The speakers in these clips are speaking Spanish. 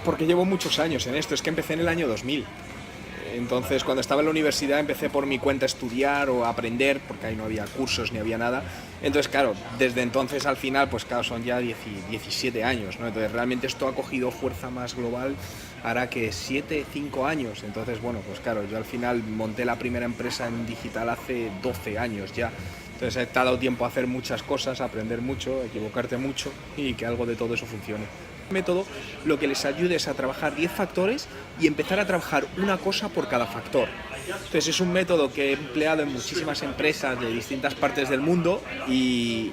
Porque llevo muchos años en esto, es que empecé en el año 2000. Entonces, cuando estaba en la universidad empecé por mi cuenta a estudiar o a aprender, porque ahí no había cursos ni había nada. Entonces, claro, desde entonces al final, pues claro, son ya 17 años, ¿no? Entonces, realmente esto ha cogido fuerza más global, hará que 7, 5 años. Entonces, bueno, pues claro, yo al final monté la primera empresa en digital hace 12 años ya. Entonces, te ha dado tiempo a hacer muchas cosas, a aprender mucho, a equivocarte mucho y que algo de todo eso funcione. Método lo que les ayude es a trabajar 10 factores y empezar a trabajar una cosa por cada factor. Entonces es un método que he empleado en muchísimas empresas de distintas partes del mundo y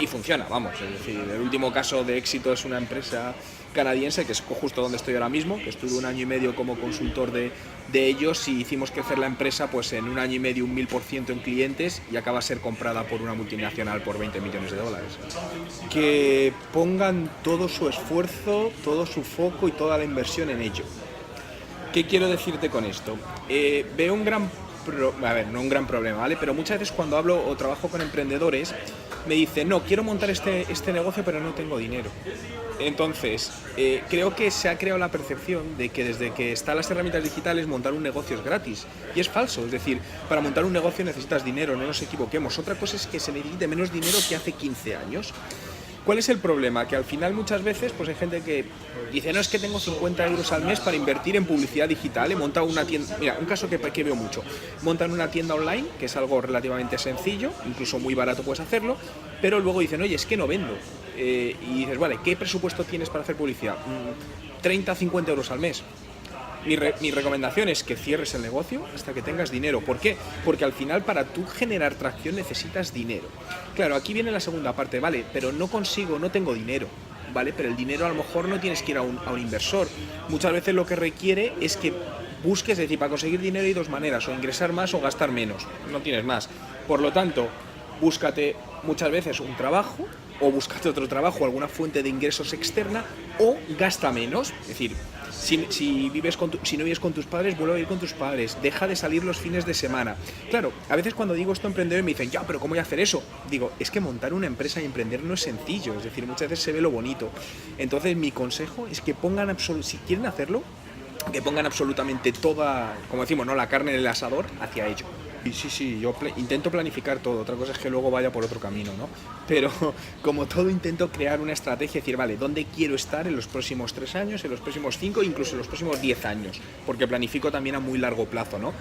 funciona, vamos. Es decir, el último caso de éxito es una empresa canadiense, que es justo donde estoy ahora mismo, que estuve 1 año y medio como consultor de ellos y hicimos crecer la empresa pues en 1 año y medio un 1000% en clientes y acaba de ser comprada por una multinacional por 20 millones de dólares. Que pongan todo su esfuerzo, todo su foco y toda la inversión en ello. ¿Qué quiero decirte con esto? Veo un gran no un gran problema, ¿vale? Pero muchas veces cuando hablo o trabajo con emprendedores me dicen, no, quiero montar este negocio pero no tengo dinero. Entonces, creo que se ha creado la percepción de que desde que están las herramientas digitales montar un negocio es gratis. Y es falso, es decir, para montar un negocio necesitas dinero, no nos equivoquemos. Otra cosa es que se necesite menos dinero que hace 15 años. ¿Cuál es el problema? Que al final muchas veces pues hay gente que dice, no, es que tengo 50 euros al mes para invertir en publicidad digital, he montado una tienda, mira, un caso que veo mucho, montan una tienda online, que es algo relativamente sencillo, incluso muy barato puedes hacerlo, pero luego dicen, oye, es que no vendo. Y dices, vale, ¿qué presupuesto tienes para hacer publicidad? 30, 50 euros al mes. Mi recomendación es que cierres el negocio hasta que tengas dinero. ¿Por qué? Porque al final para tú generar tracción necesitas dinero. Claro, aquí viene la segunda parte, vale, pero no tengo dinero, ¿vale? Pero el dinero a lo mejor no tienes que ir a un inversor. Muchas veces lo que requiere es que busques, es decir, para conseguir dinero hay dos maneras, o ingresar más o gastar menos, no tienes más. Por lo tanto, búscate muchas veces un trabajo o búscate otro trabajo, alguna fuente de ingresos externa o gasta menos, es decir, si no vives con tus padres, vuelve a vivir con tus padres, deja de salir los fines de semana. Claro, a veces cuando digo esto a emprendedores me dicen, ya, pero ¿cómo voy a hacer eso? Digo, es que montar una empresa y emprender no es sencillo, es decir, muchas veces se ve lo bonito. Entonces mi consejo es que pongan si quieren hacerlo, que pongan absolutamente toda, como decimos, ¿no?, la carne en el asador hacia ello. Y sí, yo intento planificar todo, otra cosa es que luego vaya por otro camino, ¿no? Pero como todo intento crear una estrategia, decir, vale, ¿dónde quiero estar en los próximos 3 años, en los próximos 5, incluso en los próximos 10 años? Porque planifico también a muy largo plazo, ¿no?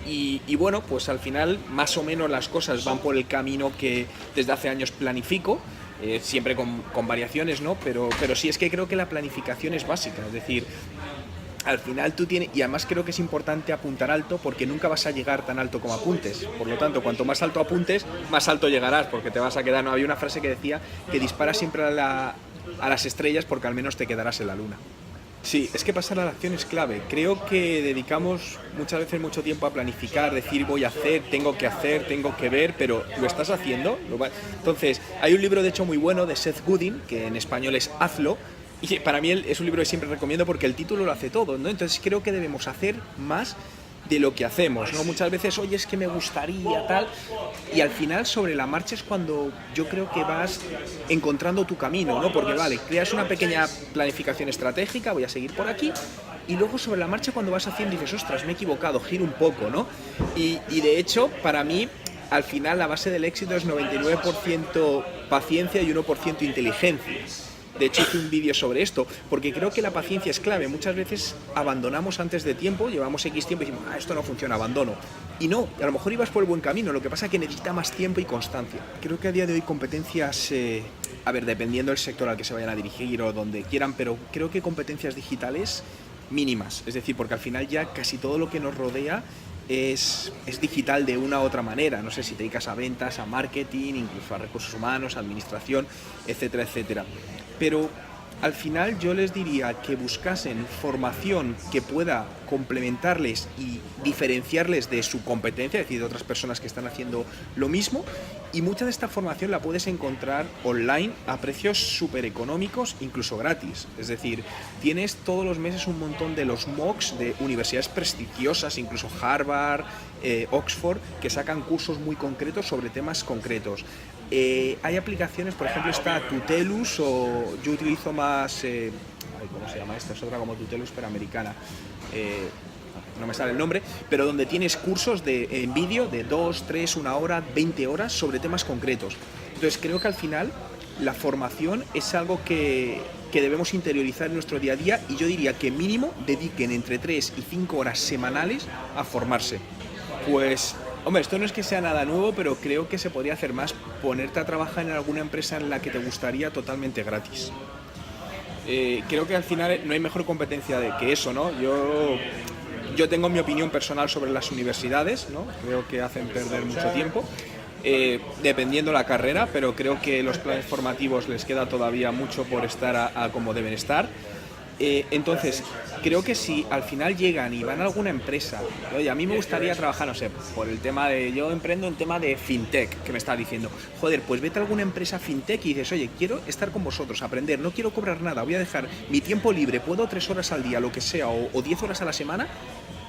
Y bueno, pues al final más o menos las cosas van por el camino que desde hace años planifico, siempre con variaciones, ¿no? Pero sí es que creo que la planificación es básica, es decir, al final tú tienes, y además creo que es importante apuntar alto porque nunca vas a llegar tan alto como apuntes. Por lo tanto, cuanto más alto apuntes, más alto llegarás porque te vas a quedar. No, había una frase que decía que dispara siempre a las estrellas porque al menos te quedarás en la luna. Sí, es que pasar a la acción es clave. Creo que dedicamos muchas veces mucho tiempo a planificar, decir voy a hacer, tengo que ver, pero ¿lo estás haciendo? Entonces, hay un libro de hecho muy bueno de Seth Godin, que en español es Hazlo, y para mí es un libro que siempre recomiendo porque el título lo hace todo, ¿no? Entonces creo que debemos hacer más de lo que hacemos, ¿no? Muchas veces, oye, es que me gustaría tal, y al final sobre la marcha es cuando yo creo que vas encontrando tu camino, ¿no? Porque vale, creas una pequeña planificación estratégica, voy a seguir por aquí, y luego sobre la marcha cuando vas haciendo dices, ostras, me he equivocado, giro un poco, ¿no? Y de hecho, para mí, al final la base del éxito es 99% paciencia y 1% inteligencia. De hecho hice un vídeo sobre esto, porque creo que la paciencia es clave. Muchas veces abandonamos antes de tiempo, llevamos X tiempo y decimos, esto no funciona, abandono. Y no, a lo mejor ibas por el buen camino, lo que pasa es que necesita más tiempo y constancia. Creo que a día de hoy competencias, dependiendo del sector al que se vayan a dirigir o donde quieran, pero creo que competencias digitales mínimas. Es decir, porque al final ya casi todo lo que nos rodea es digital de una u otra manera. No sé si te dedicas a ventas, a marketing, incluso a recursos humanos, a administración, etcétera, etcétera. Pero al final yo les diría que buscasen formación que pueda complementarles y diferenciarles de su competencia, es decir, de otras personas que están haciendo lo mismo, y mucha de esta formación la puedes encontrar online a precios súper económicos, incluso gratis. Es decir, tienes todos los meses un montón de los MOOCs de universidades prestigiosas, incluso Harvard, Oxford, que sacan cursos muy concretos sobre temas concretos. Hay aplicaciones, por ejemplo está Tutelus, o yo utilizo más ¿cómo se llama esta? Es otra como Tutelus, pero americana. No me sale el nombre, pero donde tienes cursos en vídeo de 2, 3, 1 hora, 20 horas sobre temas concretos. Entonces creo que al final la formación es algo que debemos interiorizar en nuestro día a día, y yo diría que mínimo dediquen entre 3 y 5 horas semanales a formarse. Pues, hombre, esto no es que sea nada nuevo, pero creo que se podría hacer más, ponerte a trabajar en alguna empresa en la que te gustaría totalmente gratis. Creo que al final no hay mejor competencia que eso, ¿no? Yo tengo mi opinión personal sobre las universidades, ¿no? Creo que hacen perder mucho tiempo, dependiendo la carrera, pero creo que los planes formativos les queda todavía mucho por estar a como deben estar. Entonces, creo que si al final llegan y van a alguna empresa, oye, a mí me gustaría trabajar, no sé, por el tema yo emprendo en tema de fintech, que me está diciendo, joder, pues vete a alguna empresa fintech y dices, oye, quiero estar con vosotros, aprender, no quiero cobrar nada, voy a dejar mi tiempo libre, puedo 3 horas al día, lo que sea, o 10 horas a la semana,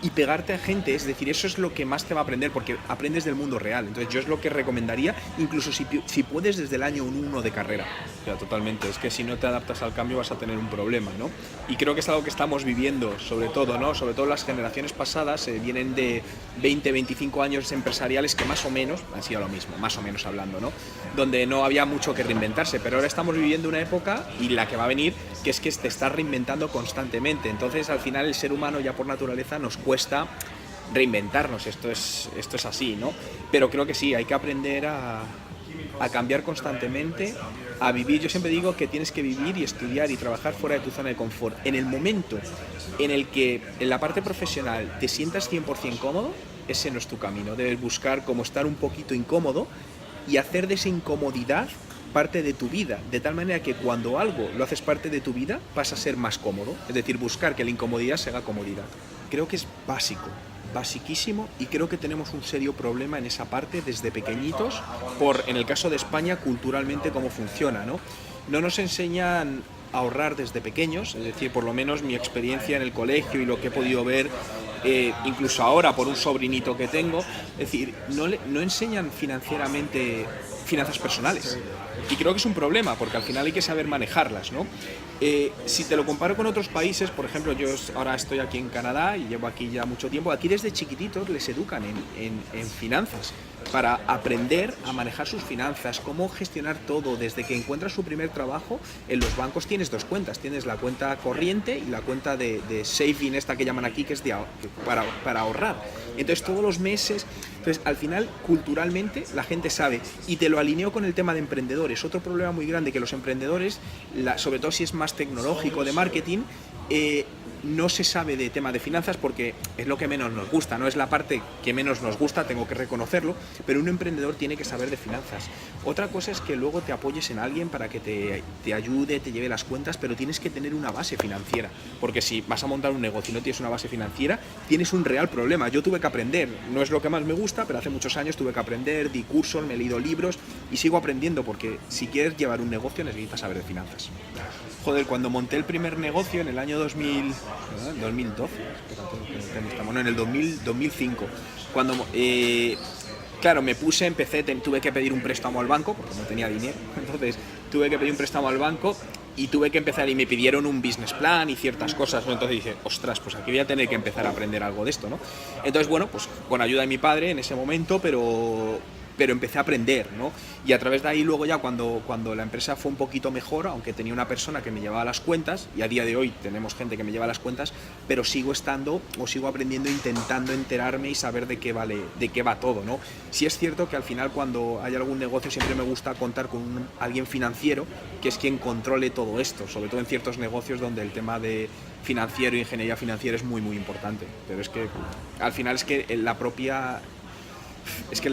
y pegarte a gente, es decir, eso es lo que más te va a aprender, porque aprendes del mundo real. Entonces yo es lo que recomendaría, incluso si puedes desde el año 1 de carrera. Ya, totalmente, es que si no te adaptas al cambio vas a tener un problema, ¿no? Y creo que es algo que estamos viviendo, sobre todo, ¿no? Sobre todo las generaciones pasadas vienen de 20, 25 años empresariales que más o menos han sido lo mismo, más o menos hablando, ¿no? Donde no había mucho que reinventarse, pero ahora estamos viviendo una época, y la que va a venir, que es que te estás reinventando constantemente. Entonces al final el ser humano ya por naturaleza nos cuesta reinventarnos, esto es así, ¿no? Pero creo que sí, hay que aprender a cambiar constantemente, a vivir. Yo siempre digo que tienes que vivir y estudiar y trabajar fuera de tu zona de confort. En el momento en el que en la parte profesional te sientas 100% cómodo, ese no es tu camino. Debes buscar como estar un poquito incómodo y hacer de esa incomodidad parte de tu vida, de tal manera que cuando algo lo haces parte de tu vida pasa a ser más cómodo, es decir, buscar que la incomodidad se haga comodidad. Creo que es básico, basiquísimo, y creo que tenemos un serio problema en esa parte desde pequeñitos, en el caso de España, culturalmente cómo funciona, ¿no? No nos enseñan a ahorrar desde pequeños, es decir, por lo menos mi experiencia en el colegio y lo que he podido ver, incluso ahora por un sobrinito que tengo, es decir, no enseñan financieramente finanzas personales. Y creo que es un problema, porque al final hay que saber manejarlas, ¿no? Si te lo comparo con otros países, por ejemplo, yo ahora estoy aquí en Canadá y llevo aquí ya mucho tiempo, aquí desde chiquititos les educan en finanzas, para aprender a manejar sus finanzas, cómo gestionar todo. Desde que encuentras su primer trabajo, en los bancos tienes 2 cuentas, tienes la cuenta corriente y la cuenta de saving, esta que llaman aquí, que es para ahorrar. Entonces todos los meses, entonces al final culturalmente la gente sabe, y te lo alineo con el tema de emprendedores. Otro problema muy grande, que los emprendedores, sobre todo si es más tecnológico, de marketing, no se sabe de tema de finanzas, porque es lo que menos nos gusta, no es la parte que menos nos gusta, tengo que reconocerlo, pero un emprendedor tiene que saber de finanzas. Otra cosa es que luego te apoyes en alguien para que te ayude, te lleve las cuentas, pero tienes que tener una base financiera, porque si vas a montar un negocio y no tienes una base financiera, tienes un real problema. Yo tuve que aprender, no es lo que más me gusta, pero hace muchos años tuve que aprender, di cursos, me he leído libros y sigo aprendiendo, porque si quieres llevar un negocio necesitas saber de finanzas. Joder, cuando monté el primer negocio en el año 2012, bueno, en el 2005, cuando, claro, tuve que pedir un préstamo al banco, porque no tenía dinero, entonces tuve que pedir un préstamo al banco y tuve que empezar, y me pidieron un business plan y ciertas cosas, ¿no? Entonces dije, ostras, pues aquí voy a tener que empezar a aprender algo de esto, ¿no? Entonces, bueno, pues con ayuda de mi padre en ese momento, pero empecé a aprender, ¿no? Y a través de ahí luego ya cuando la empresa fue un poquito mejor, aunque tenía una persona que me llevaba las cuentas, y a día de hoy tenemos gente que me lleva las cuentas, pero sigo aprendiendo, intentando enterarme y saber de qué va todo, ¿no? Sí es cierto que al final cuando hay algún negocio siempre me gusta contar con alguien financiero, que es quien controle todo esto, sobre todo en ciertos negocios donde el tema de financiero y ingeniería financiera es muy, muy importante. Pero es que al final es que el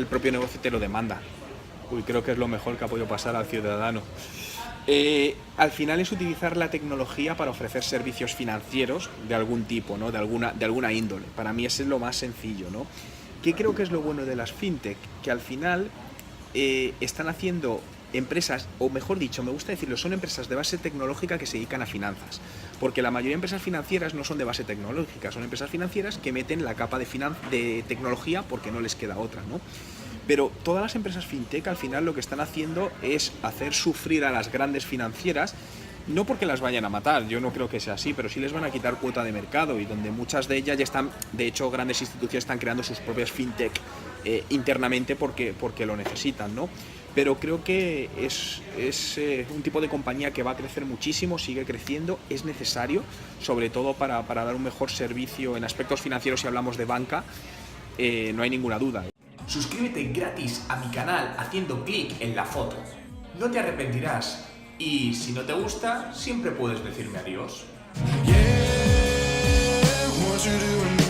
propio negocio te lo demanda. Creo que es lo mejor que ha podido pasar al ciudadano. Al final es utilizar la tecnología para ofrecer servicios financieros de algún tipo, ¿no? de alguna índole. Para mí ese es lo más sencillo, ¿no? ¿Qué creo que es lo bueno de las fintech? Que al final están haciendo empresas, o mejor dicho, me gusta decirlo, son empresas de base tecnológica que se dedican a finanzas, porque la mayoría de empresas financieras no son de base tecnológica, son empresas financieras que meten la capa de tecnología porque no les queda otra, ¿no? Pero todas las empresas fintech al final lo que están haciendo es hacer sufrir a las grandes financieras, No porque las vayan a matar, yo no creo que sea así, pero sí les van a quitar cuota de mercado, y donde muchas de ellas ya están, de hecho grandes instituciones están creando sus propias fintech internamente porque lo necesitan, ¿no? Pero creo que es un tipo de compañía que va a crecer muchísimo, sigue creciendo, es necesario, sobre todo para dar un mejor servicio en aspectos financieros. Si hablamos de banca, no hay ninguna duda. Suscríbete gratis a mi canal haciendo clic en la foto. No te arrepentirás. Y si no te gusta, siempre puedes decirme adiós. Yeah, what you doing?